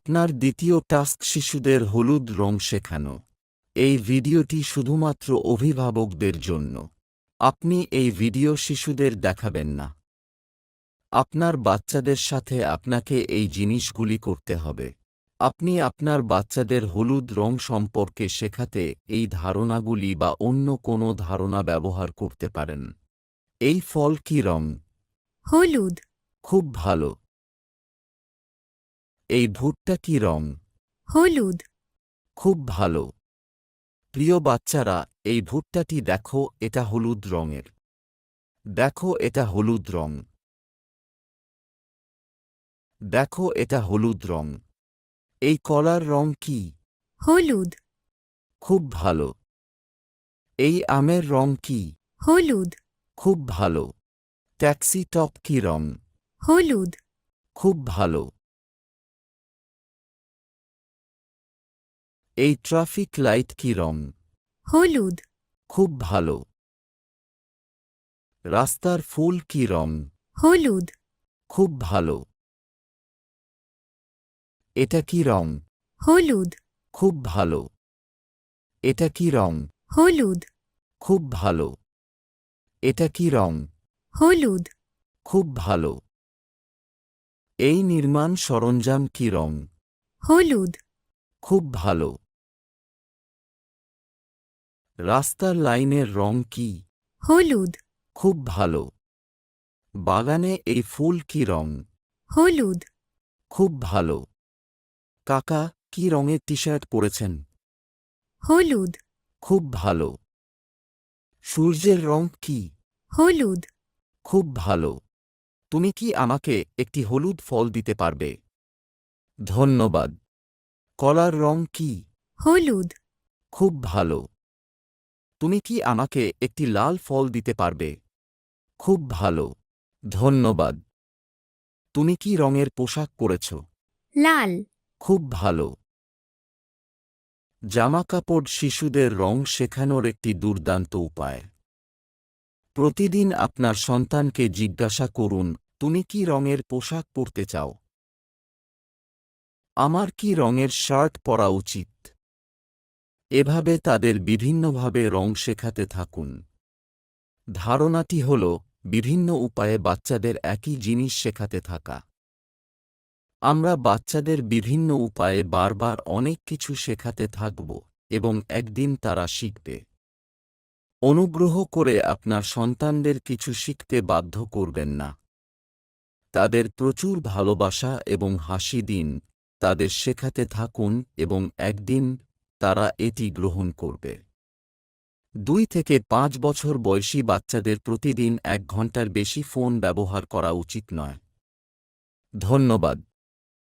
আপনার দ্বিতীয় টাস্ক শিশুদের হলুদ রং শেখানো। এই ভিডিওটি শুধুমাত্র অভিভাবকদের জন্য। আপনি এই ভিডিও শিশুদের দেখাবেন না। আপনার বাচ্চাদের সাথে আপনাকে এই জিনিসগুলি করতে হবে। আপনি আপনার বাচ্চাদের হলুদ রং সম্পর্কে শেখাতে এই ধারণাগুলি বা অন্য কোনো ধারণা ব্যবহার করতে পারেন। এই ফল কি রং? হলুদ। খুব ভালো। এই ভুট্টা কি রং? হলুদ। খুব ভালো। প্রিয় বাচ্চারা, এই ভুট্টাটি দেখো, এটা হলুদ রঙের। দেখো, এটা হলুদ রং। দেখো, এটা হলুদ রং। এই কলার রং কি? হলুদ। খুব ভালো। এই আমের রং কি? হলুদ। খুব ভালো। ট্যাক্সি টপ কি রং? হলুদ। খুব ভালো। এই ট্রাফিক লাইট কি রং? হলুদ। খুব ভালো। রাস্তার ফুল কি রং? হলুদ। খুব ভালো। এটা কি রং? হলুদ। খুব ভালো। এটা কি রং? হলুদ। খুব ভালো। এটা কি রং? হলুদ। খুব ভালো। এই নির্মাণ সরঞ্জাম কি রং? হলুদ। খুব ভালো। রাস্তার লাইনের রং কি? হলুদ। খুব ভালো। বাগানে এই ফুল কি রং? হলুদ। খুব ভালো। কাকা কি রঙের টি শার্ট পরেছেন? হলুদ। খুব ভালো। সূর্যের রং কি? হলুদ। খুব ভালো। তুমি কি আমাকে একটি হলুদ ফল দিতে পারবে? ধন্যবাদ। কলার রং কি? হলুদ। খুব ভালো। তুমি কি আমাকে একটি লাল ফল দিতে পারবে? খুব ভালো। ধন্যবাদ। তুমি কি রঙের পোশাক পরেছ? লাল। খুব ভালো। জামাকাপড় শিশুদের রং শেখানোর একটি দুর্দান্ত উপায়। প্রতিদিন আপনার সন্তানকে জিজ্ঞাসা করুন, তুমি কি রঙের পোশাক পরতে চাও? আমার কি রঙের শার্ট পরা উচিত? এভাবে তাদের বিভিন্নভাবে রং শেখাতে থাকুন। ধারণাটি হল বিভিন্ন উপায়ে বাচ্চাদের একই জিনিস শেখাতে থাকা। আমরা বাচ্চাদের বিভিন্ন উপায়ে বারবার অনেক কিছু শেখাতে থাকব এবং একদিন তারা শিখবে। অনুগ্রহ করে আপনার সন্তানদের কিছু শিখতে বাধ্য করবেন না। তাদের প্রচুর ভালোবাসা এবং হাসি দিন, তাদের শেখাতে থাকুন এবং একদিন তারা এটি গ্রহণ করবে। 2 থেকে 5 বছর বয়সী বাচ্চাদের প্রতিদিন 1 ঘন্টার বেশি ফোন ব্যবহার করা উচিত নয়। ধন্যবাদ।